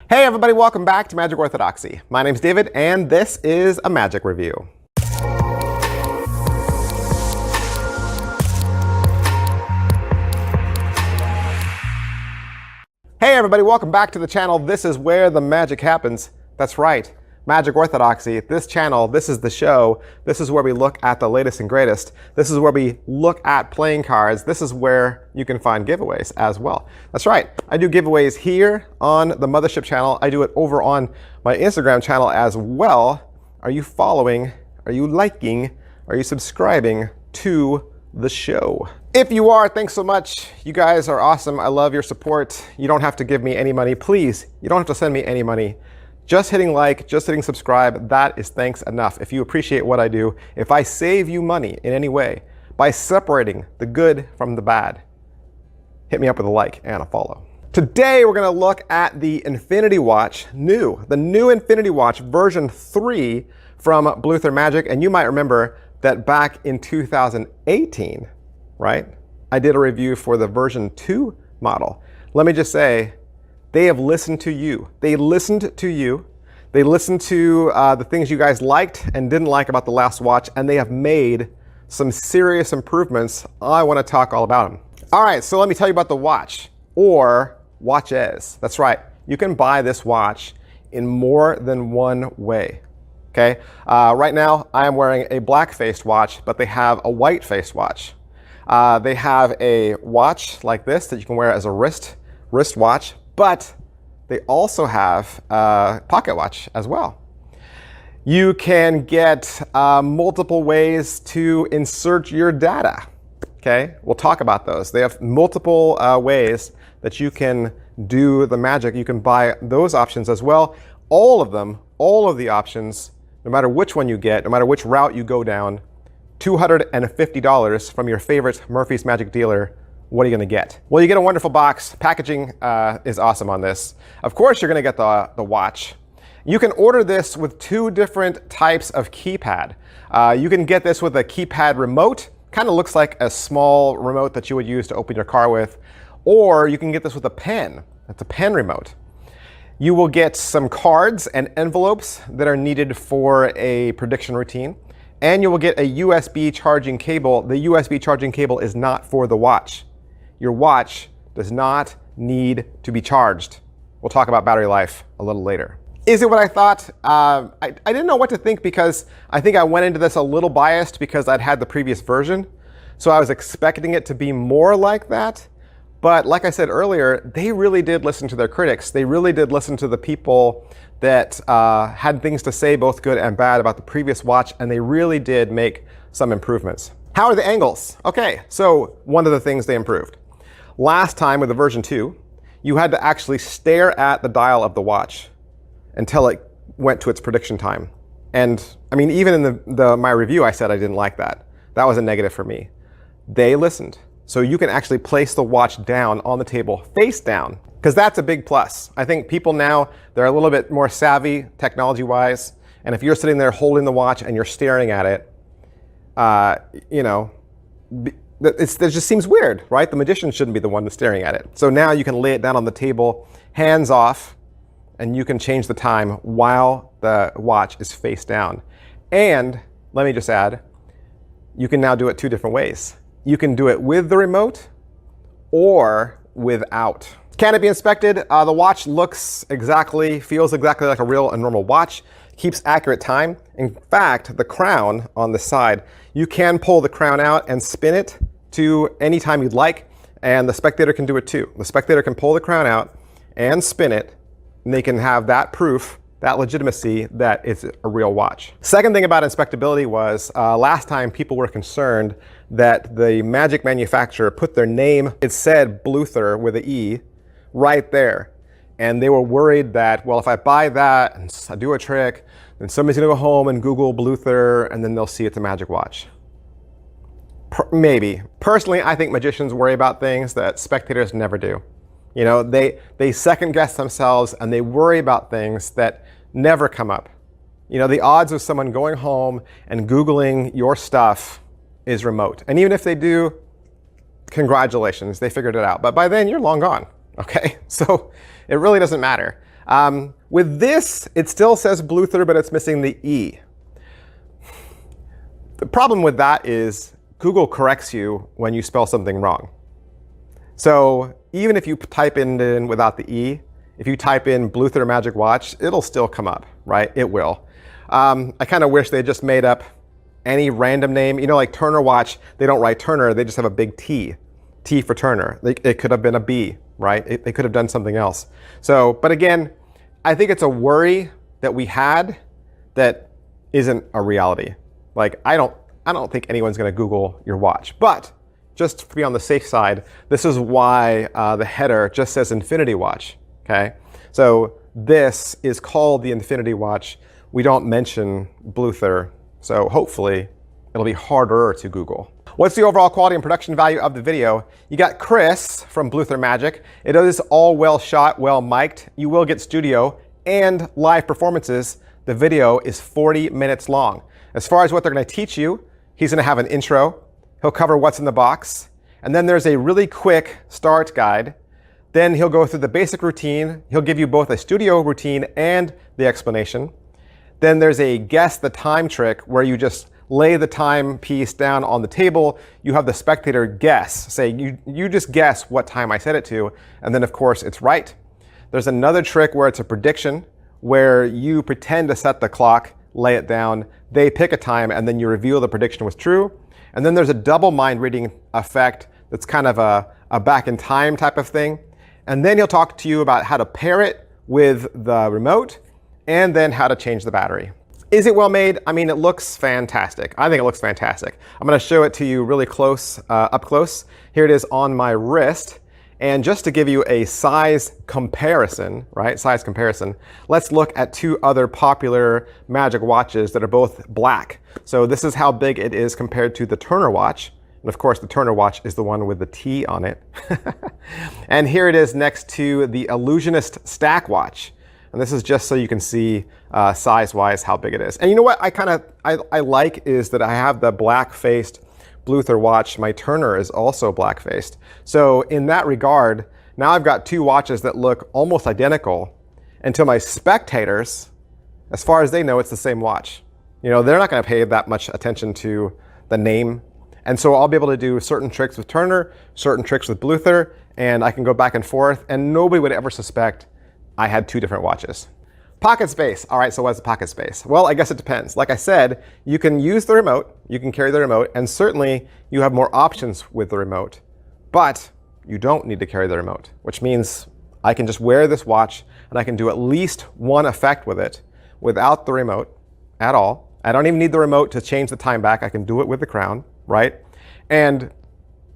Hey everybody, welcome back to Magic Orthodoxy. My name's David, and this is a magic review. Hey everybody, welcome back to the channel. This is where the magic happens. That's right, Magic Orthodoxy. This channel, this is the show. This is where we look at the latest and greatest. This is where we look at playing cards. This is where you can find giveaways as well. That's right, I do giveaways here on the Mothership channel. I do it over on my Instagram channel as well. Are you following? Are you liking? Are you subscribing to the show? If you are, thanks so much. You guys are awesome. I love your support. You don't have to give me any money. Please, you don't have to send me any money. Just hitting like, just hitting subscribe, that is thanks enough. If you appreciate what I do, if I save you money in any way by separating the good from the bad, hit me up with a like and a follow. Today we're going to look at the Infinity Watch, the new Infinity Watch version 3 from Bluether Magic. And you might remember that back in 2018, right, I did a review for the version 2 model. Let me just say, they have listened to you. They listened to you. They listened to the things you guys liked and didn't like about the last watch, and they have made some serious improvements. I want to talk all about them. All right, so let me tell you about the watch, or watches. That's right. You can buy this watch in more than one way. Okay. Right now, I am wearing a black-faced watch, but they have a white-faced watch. They have a watch like this that you can wear as a wrist watch, but they also have a pocket watch as well. You can get multiple ways to insert your data. Okay, we'll talk about those. They have multiple ways that you can do the magic. You can buy those options as well. All of them, all of the options, no matter which one you get, no matter which route you go down, $250 from your favorite Murphy's Magic dealer. What are you going to get? Well, you get a wonderful box. Packaging is awesome on this. Of course, you're going to get the watch. You can order this with 2 different types of keypad. You can get this with a keypad remote. Kind of looks like a small remote that you would use to open your car with. Or you can get this with a pen. That's a pen remote. You will get some cards and envelopes that are needed for a prediction routine. And you will get a USB charging cable. The USB charging cable is not for the watch. Your watch does not need to be charged. We'll talk about battery life a little later. Is it what I thought? I didn't know what to think because I think I went into this a little biased because I'd had the previous version. So I was expecting it to be more like that. But like I said earlier, they really did listen to their critics. They really did listen to the people that had things to say, both good and bad, about the previous watch, and they really did make some improvements. How are the angles? Okay, so one of the things they improved. Last time with the version 2, you had to actually stare at the dial of the watch until it went to its prediction time. And I mean, even in my review, I said I didn't like that. That was a negative for me. They listened. So you can actually place the watch down on the table, face down, because that's a big plus. I think people now, they're a little bit more savvy technology-wise. And if you're sitting there holding the watch and you're staring at it, you know, it just seems weird, right? The magician shouldn't be the one that's staring at it. So now you can lay it down on the table, hands off, and you can change the time while the watch is face down. And let me just add, you can now do it 2 different ways. You can do it with the remote or without. Can it be inspected? The watch feels exactly like a real and normal watch. Keeps accurate time. In fact, the crown on the side, you can pull the crown out and spin it to any time you'd like, and the spectator can do it too. The spectator can pull the crown out and spin it, and they can have that proof, that legitimacy that it's a real watch. Second thing about inspectability was last time people were concerned that the magic manufacturer put their name, it said Bluether with an E right there. And they were worried that, well, if I buy that and I do a trick, then somebody's gonna go home and Google Bluether and then they'll see it's a magic watch. Maybe. Personally, I think magicians worry about things that spectators never do. You know, they second guess themselves and they worry about things that never come up. You know, the odds of someone going home and Googling your stuff is remote. And even if they do, congratulations, they figured it out. But by then, you're long gone, okay? So it really doesn't matter. With this, it still says Bluether, but it's missing the E. The problem with that is Google corrects you when you spell something wrong. So even if you type in without the E, if you type in Bluether Magic Watch, it'll still come up, right? It will. I kind of wish they just made up any random name. You know, like Turner Watch, they don't write Turner, they just have a big T. T for Turner. It could have been a B, right? They could have done something else. So, but again, I think it's a worry that we had that isn't a reality. Like, I don't think anyone's going to Google your watch. But just to be on the safe side, this is why the header just says Infinity Watch. Okay, so this is called the Infinity Watch. We don't mention Bluether, so hopefully it'll be harder to Google. What's the overall quality and production value of the video? You got Chris from Bluether Magic. It is all well shot, well mic'd. You will get studio and live performances. The video is 40 minutes long. As far as what they're going to teach you, he's going to have an intro. He'll cover what's in the box. And then there's a really quick start guide. Then he'll go through the basic routine. He'll give you both a studio routine and the explanation. Then there's a guess the time trick where you just lay the timepiece down on the table. You have the spectator guess. Say, you just guess what time I set it to. And then, of course, it's right. There's another trick where it's a prediction, where you pretend to set the clock, lay it down, they pick a time, and then you reveal the prediction was true. And then there's a double mind reading effect that's kind of a back in time type of thing. And then he'll talk to you about how to pair it with the remote and then how to change the battery. Is it well made? I mean, it looks fantastic. I think it looks fantastic. I'm going to show it to you really close, up close. Here it is on my wrist. And just to give you a size comparison, right? Size comparison, let's look at two other popular Magic watches that are both black. So this is how big it is compared to the Turner watch. And of course, the Turner watch is the one with the T on it. And here it is next to the Illusionist Stack watch. And this is just so you can see size-wise how big it is. And you know what I like is that I have the black-faced Bluether watch. My Turner is also black-faced. So in that regard, now I've got two watches that look almost identical. And to my spectators, as far as they know, it's the same watch. You know, they're not going to pay that much attention to the name. And so I'll be able to do certain tricks with Turner, certain tricks with Bluether, and I can go back and forth, and nobody would ever suspect I had two different watches. Pocket space. All right, so what's the pocket space? Well, I guess it depends. Like I said, you can use the remote, you can carry the remote, and certainly you have more options with the remote, but you don't need to carry the remote, which means I can just wear this watch and I can do at least one effect with it without the remote at all. I don't even need the remote to change the time back. I can do it with the crown, right? And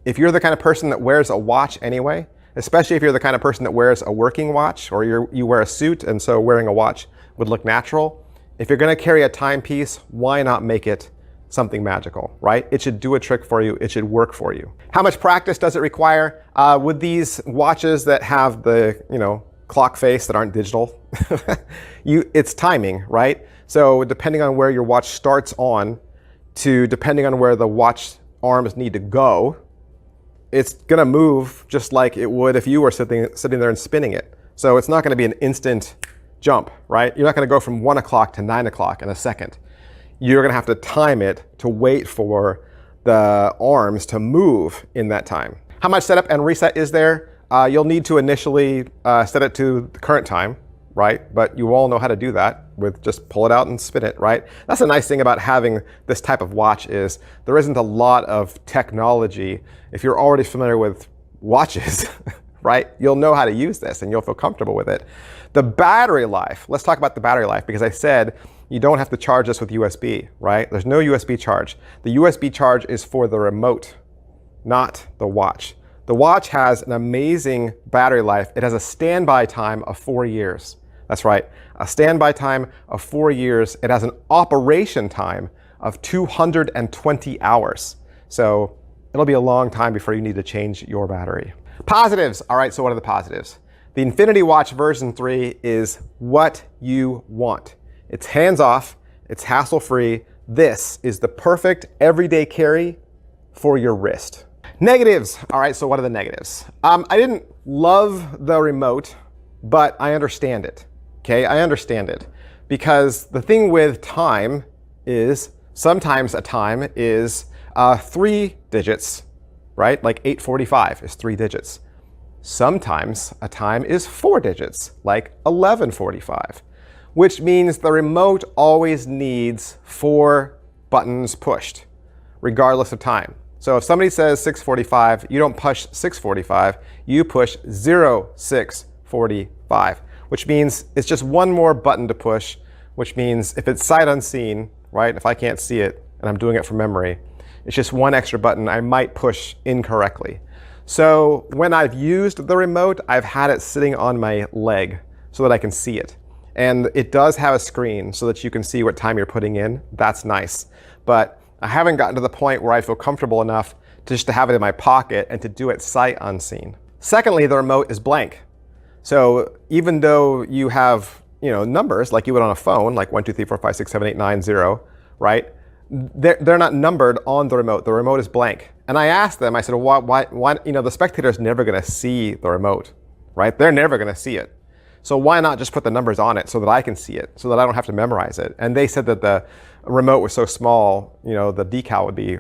if you're the kind of person that wears a watch anyway, especially if you're the kind of person that wears a working watch or you wear a suit and so wearing a watch would look natural, if you're going to carry a timepiece, why not make it something magical, right? It should do a trick for you. It should work for you. How much practice does it require? With these watches that have the, clock face that aren't digital, it's timing, right? So depending on where your watch starts on to depending on where the watch arms need to go, it's going to move just like it would if you were sitting there and spinning it. So it's not going to be an instant jump, right? You're not going to go from 1 o'clock to 9 o'clock in a second. You're going to have to time it to wait for the arms to move in that time. How much setup and reset is there? You'll need to initially set it to the current time, right? But you all know how to do that with just pull it out and spin it, right? That's the nice thing about having this type of watch is there isn't a lot of technology. If you're already familiar with watches, right? You'll know how to use this and you'll feel comfortable with it. The battery life, let's talk about the battery life because I said you don't have to charge this with USB, right? There's no USB charge. The USB charge is for the remote, not the watch. The watch has an amazing battery life. It has a standby time of 4 years. That's right, a standby time of 4 years. It has an operation time of 220 hours. So it'll be a long time before you need to change your battery. Positives. All right, so what are the positives? The Infinity Watch version 3 is what you want. It's hands-off, it's hassle-free. This is the perfect everyday carry for your wrist. Negatives. All right, so what are the negatives? I didn't love the remote, but I understand it. Okay, I understand it. Because the thing with time is sometimes a time is 3 digits, right? Like 845 is 3 digits. Sometimes a time is 4 digits, like 1145, which means the remote always needs 4 buttons pushed, regardless of time. So if somebody says 645, you don't push 645, you push 0645, which means it's just one more button to push, which means if it's sight unseen, right, if I can't see it and I'm doing it from memory, it's just one extra button I might push incorrectly. So when I've used the remote, I've had it sitting on my leg so that I can see it. And it does have a screen so that you can see what time you're putting in. That's nice. But I haven't gotten to the point where I feel comfortable enough to just to have it in my pocket and to do it sight unseen. Secondly, the remote is blank. So even though you have, numbers like you would on a phone, like 1, 2, 3, 4, 5, 6, 7, 8, 9, 0, right? They're not numbered on the remote. The remote is blank. And I asked them, I said, why, the spectator's never going to see the remote, right? They're never going to see it. So why not just put the numbers on it so that I can see it, so that I don't have to memorize it? And they said that the remote was so small, the decal would be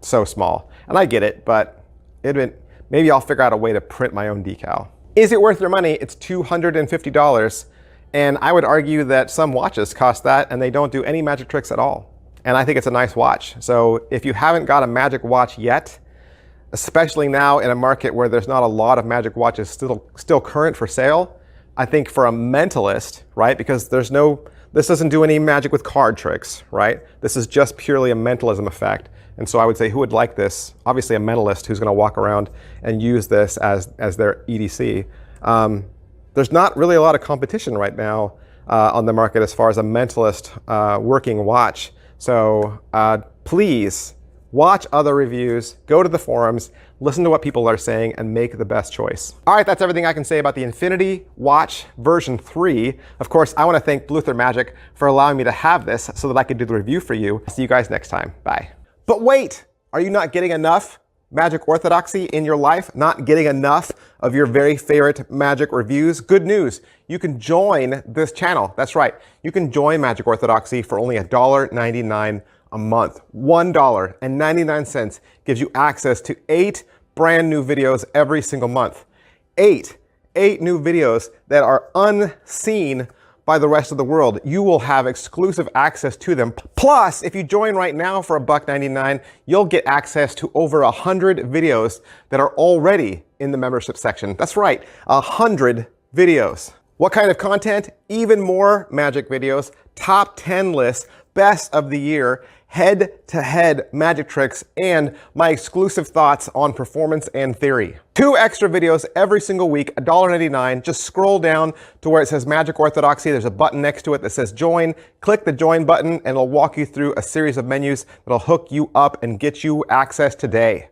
so small. And I get it, but maybe I'll figure out a way to print my own decal. Is it worth your money? It's $250. And I would argue that some watches cost that and they don't do any magic tricks at all. And I think it's a nice watch. So if you haven't got a magic watch yet, especially now in a market where there's not a lot of magic watches still current for sale, I think for a mentalist, right? Because this doesn't do any magic with card tricks, right? This is just purely a mentalism effect. And so I would say who would like this? Obviously a mentalist who's going to walk around and use this as their EDC. There's not really a lot of competition right now on the market as far as a mentalist working watch. So please watch other reviews, go to the forums, listen to what people are saying, and make the best choice. All right, that's everything I can say about the Infinity Watch version 3. Of course, I want to thank Bluether Magic for allowing me to have this so that I could do the review for you. See you guys next time. Bye. But wait, are you not getting enough magic orthodoxy in your life? Not getting enough of your very favorite magic reviews? Good news, you can join this channel. That's right, you can join Magic Orthodoxy for only $1.99 a month. $1.99 gives you access to 8 brand new videos every single month. 8 new videos that are unseen by the rest of the world. You will have exclusive access to them. Plus, if you join right now for $1.99, you'll get access to over 100 videos that are already in the membership section. That's right, 100 videos. What kind of content? Even more magic videos, top 10 lists, best of the year, head-to-head magic tricks, and my exclusive thoughts on performance and theory. 2 extra videos every single week, $1.99. Just scroll down to where it says Magic Orthodoxy. There's a button next to it that says join. Click the join button and it'll walk you through a series of menus that'll hook you up and get you access today.